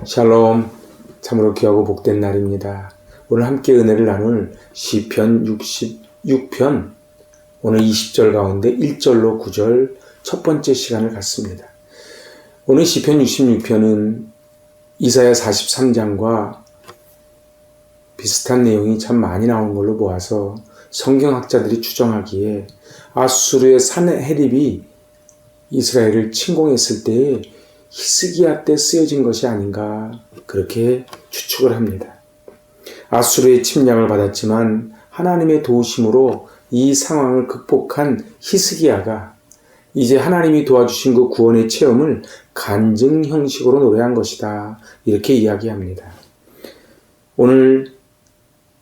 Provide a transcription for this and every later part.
샬롬, 참으로 귀하고 복된 날입니다. 오늘 함께 은혜를 나눌 시편 66편 오늘 20절 가운데 1절로 9절 첫 번째 시간을 갖습니다. 오늘 시편 66편은 이사야 43장과 비슷한 내용이 참 많이 나온 걸로 보아서 성경학자들이 추정하기에 아수르의 산헤립이 이스라엘을 침공했을 때에 히스기야 때 쓰여진 것이 아닌가 그렇게 추측을 합니다. 아수르의 침략을 받았지만 하나님의 도우심으로 이 상황을 극복한 히스기야가 이제 하나님이 도와주신 그 구원의 체험을 간증 형식으로 노래한 것이다. 이렇게 이야기합니다. 오늘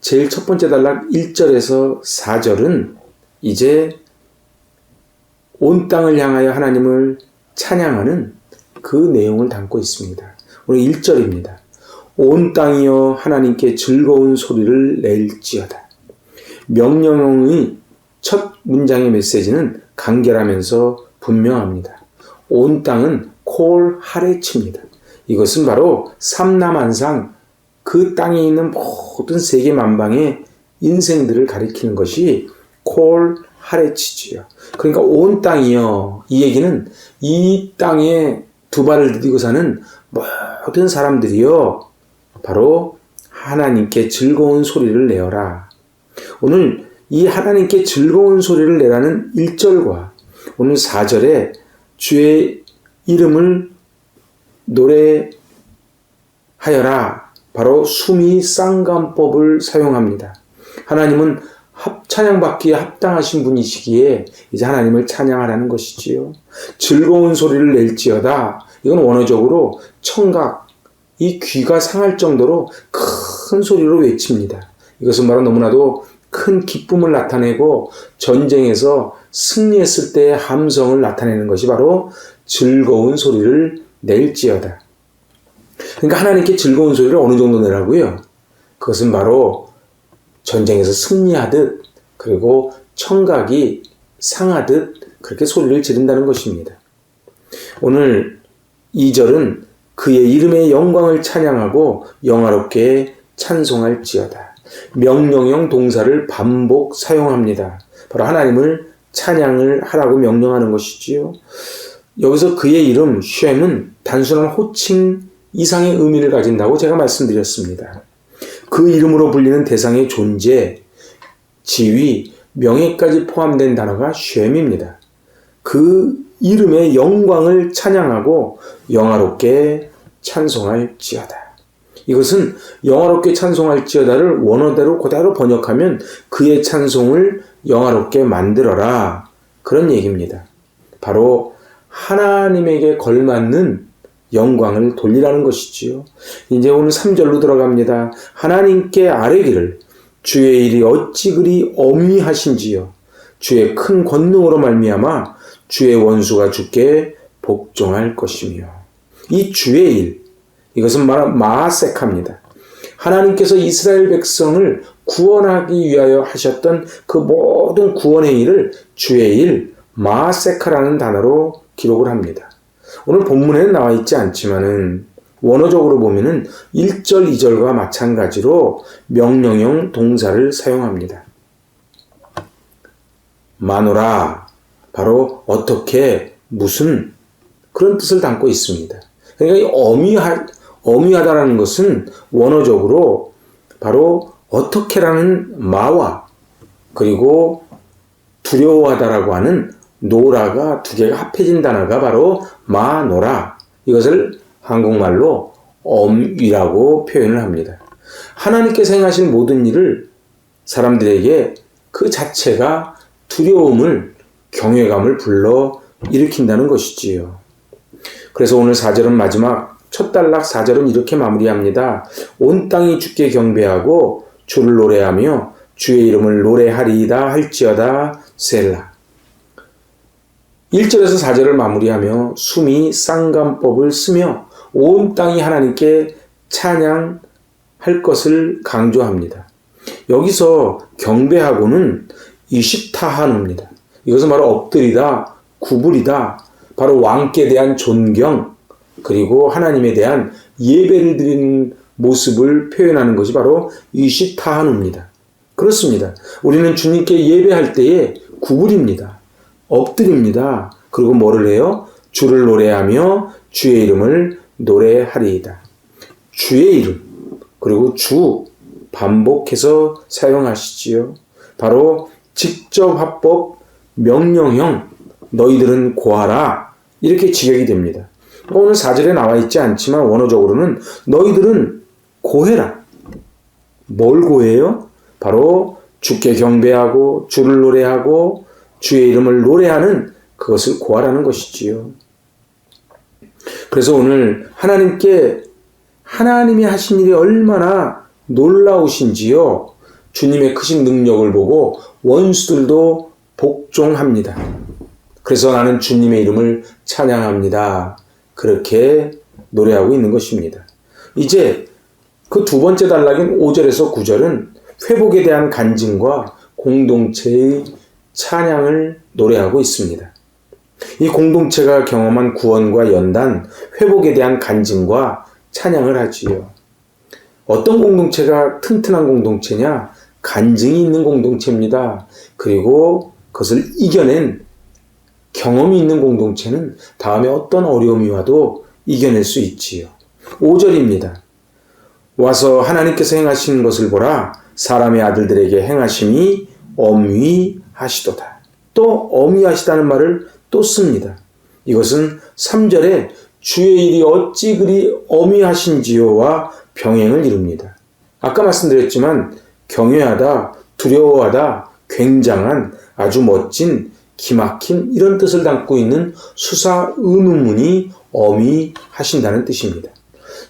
제일 첫 번째 단락 1절에서 4절은 이제 온 땅을 향하여 하나님을 찬양하는 그 내용을 담고 있습니다. 오늘 1절입니다. 온 땅이여 하나님께 즐거운 소리를 낼지어다. 명령의 첫 문장의 메시지는 간결하면서 분명합니다. 온 땅은 콜 하레츠입니다. 이것은 바로 삼라만상 그 땅에 있는 모든 세계 만방의 인생들을 가리키는 것이 콜 하레츠지요. 그러니까 온 땅이요. 이 얘기는 이 땅에 두 발을 디디고 사는 모든 사람들이요. 바로 하나님께 즐거운 소리를 내어라. 오늘 이 하나님께 즐거운 소리를 내라는 1절과 오늘 4절에 주의 이름을 노래하여라. 바로 수미 쌍감법을 사용합니다. 하나님은 찬양받기에 합당하신 분이시기에 이제 하나님을 찬양하라는 것이지요. 즐거운 소리를 낼지어다. 이건 원어적으로 청각, 이 귀가 상할 정도로 큰 소리로 외칩니다. 이것은 바로 너무나도 큰 기쁨을 나타내고 전쟁에서 승리했을 때의 함성을 나타내는 것이 바로 즐거운 소리를 낼지어다. 그러니까 하나님께 즐거운 소리를 어느 정도 내라고요? 그것은 바로 전쟁에서 승리하듯 그리고 청각이 상하듯 그렇게 소리를 지른다는 것입니다. 오늘 2절은 그의 이름의 영광을 찬양하고 영화롭게 찬송할지어다. 명령형 동사를 반복 사용합니다. 바로 하나님을 찬양을 하라고 명령하는 것이지요. 여기서 그의 이름 쉔은 단순한 호칭 이상의 의미를 가진다고 제가 말씀드렸습니다. 그 이름으로 불리는 대상의 존재, 지위, 명예까지 포함된 단어가 쉔입니다. 그 이름의 영광을 찬양하고 영화롭게 찬송할지어다. 이것은 영화롭게 찬송할지어다를 원어대로 그대로 번역하면 그의 찬송을 영화롭게 만들어라. 그런 얘기입니다. 바로 하나님에게 걸맞는 영광을 돌리라는 것이지요. 이제 오늘 3절로 들어갑니다. 하나님께 아뢰기를 주의 일이 어찌 그리 엄위하신지요. 주의 큰 권능으로 말미암아 주의 원수가 주께 복종할 것이며. 이 주의 일, 이것은 마아세카입니다. 하나님께서 이스라엘 백성을 구원하기 위하여 하셨던 그 모든 구원의 일을 주의 일, 마아세카라는 단어로 기록을 합니다. 오늘 본문에는 나와 있지 않지만은 원어적으로 보면은 1절, 2절과 마찬가지로 명령형 동사를 사용합니다. 마노라, 바로 어떻게, 무슨 그런 뜻을 담고 있습니다. 그러니까 이 어미하다라는 것은 원어적으로 바로 어떻게라는 마와 그리고 두려워하다라고 하는 노라가 두 개가 합해진 단어가 바로 마노라. 이것을 한국말로 엄위라고 표현을 합니다. 하나님께서 행하신 모든 일을 사람들에게 그 자체가 두려움을, 경외감을 불러 일으킨다는 것이지요. 그래서 오늘 4절은 마지막 첫 단락 4절은 이렇게 마무리합니다. 온 땅이 주께 경배하고 주를 노래하며 주의 이름을 노래하리이다 할지어다 셀라. 1절에서 4절을 마무리하며 수미 쌍감법을 쓰며 온 땅이 하나님께 찬양할 것을 강조합니다. 여기서 경배하고는 이십타하누입니다. 이것은 바로 엎드리다, 구부리다, 바로 왕께 대한 존경, 그리고 하나님에 대한 예배를 드리는 모습을 표현하는 것이 바로 이시타하누입니다. 그렇습니다. 우리는 주님께 예배할 때에 구부립니다. 엎드립니다. 그리고 뭐를 해요? 주를 노래하며 주의 이름을 노래하리이다. 주의 이름, 그리고 주 반복해서 사용하시지요. 바로 직접화법 명령형 너희들은 고하라 이렇게 직역이 됩니다. 오늘 4절에 나와 있지 않지만 원어적으로는 너희들은 고해라. 뭘 고해요? 바로 주께 경배하고 주를 노래하고 주의 이름을 노래하는 그것을 고하라는 것이지요. 그래서 오늘 하나님이 하신 일이 얼마나 놀라우신지요. 주님의 크신 능력을 보고 원수들도 복종합니다. 그래서 나는 주님의 이름을 찬양합니다. 그렇게 노래하고 있는 것입니다. 이제 그 두 번째 단락인 5절에서 9절은 회복에 대한 간증과 공동체의 찬양을 노래하고 있습니다. 이 공동체가 경험한 구원과 연단, 회복에 대한 간증과 찬양을 하지요. 어떤 공동체가 튼튼한 공동체냐? 간증이 있는 공동체입니다. 그리고 그것을 이겨낸 경험이 있는 공동체는 다음에 어떤 어려움이 와도 이겨낼 수 있지요. 5절입니다. 와서 하나님께서 행하시는 것을 보라. 사람의 아들들에게 행하심이 엄위하시도다. 또 엄위하시다는 말을 또 씁니다. 이것은 3절에 주의 일이 어찌 그리 엄위하신지요와 병행을 이룹니다. 아까 말씀드렸지만 경외하다, 두려워하다, 굉장한, 아주 멋진, 기막힌 이런 뜻을 담고 있는 수사 의문문이 엄위하신다는 뜻입니다.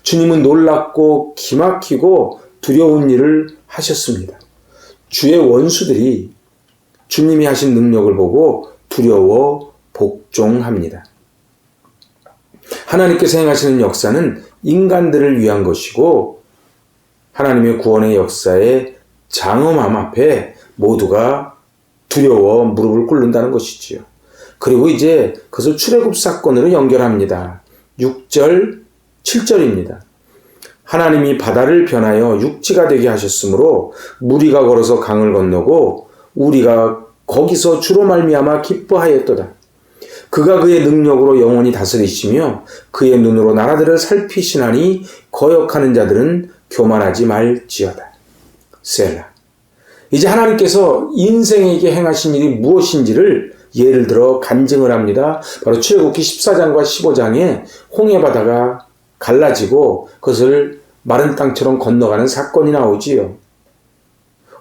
주님은 놀랍고 기막히고 두려운 일을 하셨습니다. 주의 원수들이 주님이 하신 능력을 보고 두려워 복종합니다. 하나님께서 행하시는 역사는 인간들을 위한 것이고 하나님의 구원의 역사의 장엄함 앞에 모두가 두려워 무릎을 꿇는다는 것이지요. 그리고 이제 그것을 출애굽 사건으로 연결합니다. 6절, 7절입니다. 하나님이 바다를 변하여 육지가 되게 하셨으므로 무리가 걸어서 강을 건너고 우리가 거기서 주로 말미암아 기뻐하였도다. 그가 그의 능력으로 영원히 다스리시며 그의 눈으로 나라들을 살피시나니 거역하는 자들은 교만하지 말지어다. 셀라. 이제 하나님께서 인생에게 행하신 일이 무엇인지를 예를 들어 간증을 합니다. 바로 출애굽기 14장과 15장에 홍해바다가 갈라지고 그것을 마른 땅처럼 건너가는 사건이 나오지요.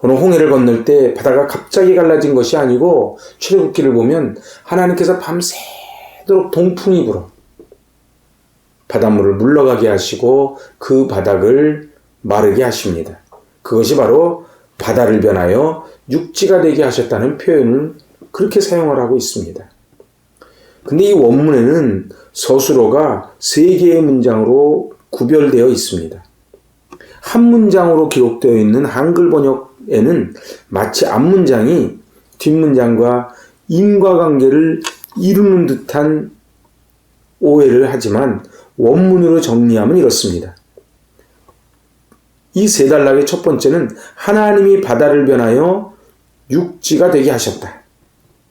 오늘 홍해를 건널 때 바다가 갑자기 갈라진 것이 아니고 출애굽기를 보면 하나님께서 밤새도록 동풍이 불어 바닷물을 물러가게 하시고 그 바닥을 마르게 하십니다. 그것이 바로 바다를 변하여 육지가 되게 하셨다는 표현을 그렇게 사용을 하고 있습니다. 근데 이 원문에는 서술어가 3개의 문장으로 구별되어 있습니다. 한 문장으로 기록되어 있는 한글 번역에는 마치 앞문장이 뒷문장과 인과관계를 이루는 듯한 오해를 하지만 원문으로 정리하면 이렇습니다. 이 3단락의 첫 번째는 하나님이 바다를 변하여 육지가 되게 하셨다.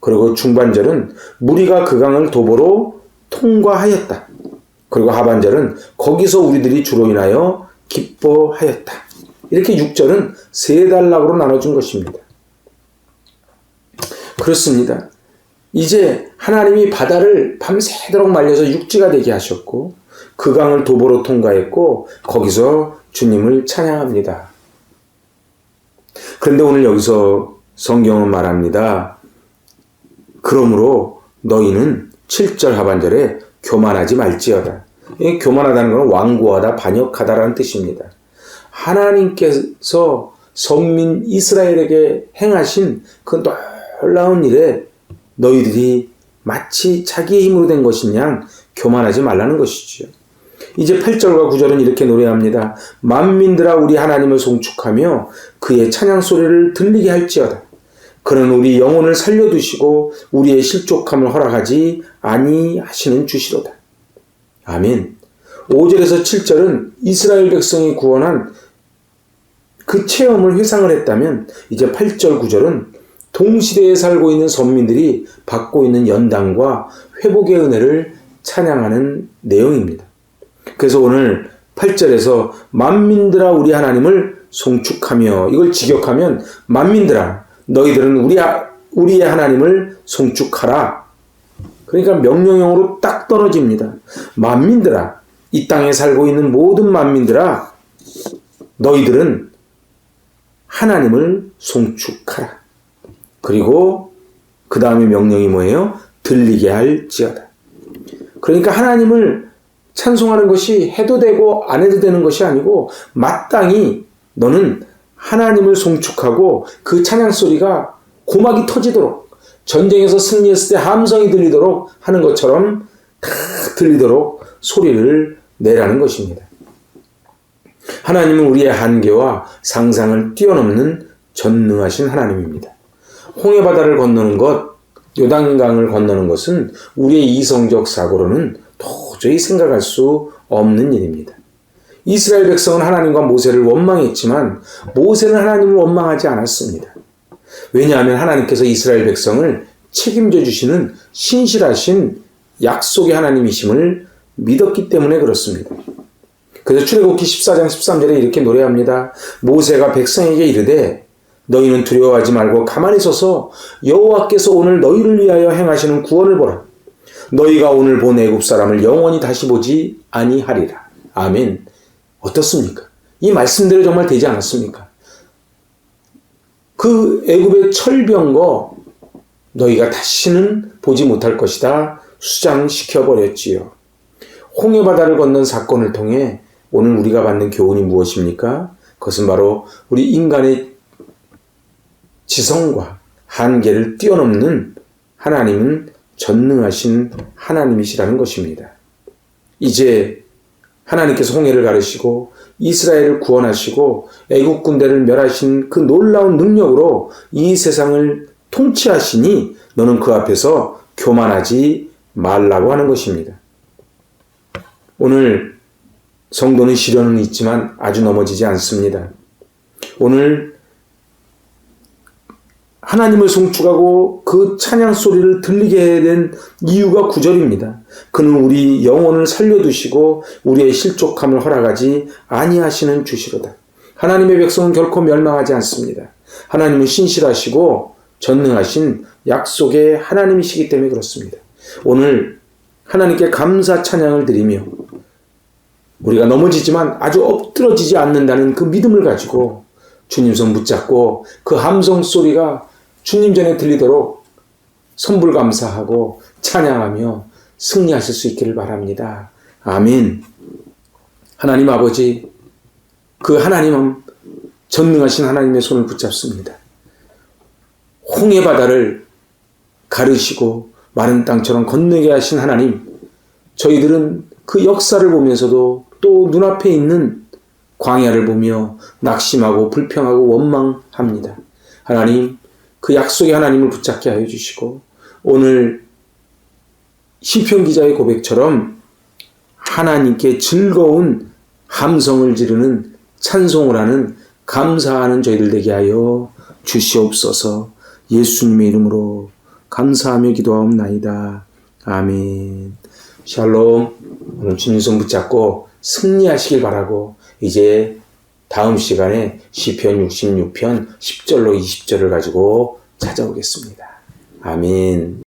그리고 중반절은 무리가 그 강을 도보로 통과하였다. 그리고 하반절은 거기서 우리들이 주로 인하여 기뻐하였다. 이렇게 6절은 3단락으로 나눠준 것입니다. 그렇습니다. 이제 하나님이 바다를 밤새도록 말려서 육지가 되게 하셨고 그 강을 도보로 통과했고 거기서 주님을 찬양합니다. 그런데 오늘 여기서 성경은 말합니다. 그러므로 너희는 7절 하반절에 교만하지 말지어다. 이 교만하다는 것은 완고하다, 반역하다라는 뜻입니다. 하나님께서 선민 이스라엘에게 행하신 그 놀라운 일에 너희들이 마치 자기의 힘으로 된 것인 양 교만하지 말라는 것이지요. 이제 8절과 9절은 이렇게 노래합니다. 만민들아 우리 하나님을 송축하며 그의 찬양 소리를 들리게 할지어다. 그는 우리 영혼을 살려두시고 우리의 실족함을 허락하지 아니하시는 주시로다. 아멘. 5절에서 7절은 이스라엘 백성이 구원한 그 체험을 회상을 했다면 이제 8절 9절은 동시대에 살고 있는 선민들이 받고 있는 연단과 회복의 은혜를 찬양하는 내용입니다. 그래서 오늘 8절에서 만민들아 우리 하나님을 송축하며, 이걸 직역하면 만민들아 너희들은 우리의 하나님을 송축하라. 그러니까 명령형으로 딱 떨어집니다. 만민들아, 이 땅에 살고 있는 모든 만민들아 너희들은 하나님을 송축하라. 그리고 그 다음에 명령이 뭐예요? 들리게 할지어다. 그러니까 하나님을 찬송하는 것이 해도 되고 안 해도 되는 것이 아니고 마땅히 너는 하나님을 송축하고 그 찬양 소리가 고막이 터지도록, 전쟁에서 승리했을 때 함성이 들리도록 하는 것처럼 다 들리도록 소리를 내라는 것입니다. 하나님은 우리의 한계와 상상을 뛰어넘는 전능하신 하나님입니다. 홍해바다를 건너는 것, 요단강을 건너는 것은 우리의 이성적 사고로는 도저히 생각할 수 없는 일입니다. 이스라엘 백성은 하나님과 모세를 원망했지만 모세는 하나님을 원망하지 않았습니다. 왜냐하면 하나님께서 이스라엘 백성을 책임져 주시는 신실하신 약속의 하나님이심을 믿었기 때문에 그렇습니다. 그래서 출애굽기 14장 13절에 이렇게 노래합니다. 모세가 백성에게 이르되 너희는 두려워하지 말고 가만히 서서 여호와께서 오늘 너희를 위하여 행하시는 구원을 보라. 너희가 오늘 본 애굽 사람을 영원히 다시 보지 아니하리라. 아멘. 어떻습니까? 이 말씀대로 정말 되지 않았습니까? 그 애굽의 철병거 너희가 다시는 보지 못할 것이다 수장시켜버렸지요. 홍해바다를 건넌 사건을 통해 오늘 우리가 받는 교훈이 무엇입니까? 그것은 바로 우리 인간의 지성과 한계를 뛰어넘는 하나님은 전능하신 하나님이시라는 것입니다. 이제 하나님께서 홍해를 가르시고 이스라엘을 구원하시고 애국 군대를 멸하신 그 놀라운 능력으로 이 세상을 통치하시니 너는 그 앞에서 교만하지 말라고 하는 것입니다. 오늘 성도는 시련은 있지만 아주 넘어지지 않습니다. 오늘 하나님을 송축하고 그 찬양 소리를 들리게 된 이유가 9절입니다. 그는 우리 영혼을 살려두시고 우리의 실족함을 허락하지 아니하시는 주시로다. 하나님의 백성은 결코 멸망하지 않습니다. 하나님은 신실하시고 전능하신 약속의 하나님이시기 때문에 그렇습니다. 오늘 하나님께 감사 찬양을 드리며 우리가 넘어지지만 아주 엎드러지지 않는다는 그 믿음을 가지고 주님 손 붙잡고 그 함성 소리가 주님 전에 들리도록 선불감사하고 찬양하며 승리하실 수 있기를 바랍니다. 아멘. 하나님 아버지, 그 하나님은 전능하신 하나님의 손을 붙잡습니다. 홍해바다를 가르시고 마른 땅처럼 건너게 하신 하나님, 저희들은 그 역사를 보면서도 또 눈앞에 있는 광야를 보며 낙심하고 불평하고 원망합니다. 하나님, 그 약속의 하나님을 붙잡게 하여 주시고 오늘 시편 기자의 고백처럼 하나님께 즐거운 함성을 지르는 찬송을 하는 감사하는 저희들 되게 하여 주시옵소서. 예수님의 이름으로 감사하며 기도하옵나이다. 아멘. 샬롬. 오늘 주님 손 붙잡고 승리하시길 바라고 이제 다음 시간에 시편 66편 10절로 20절을 가지고 찾아오겠습니다. 아멘.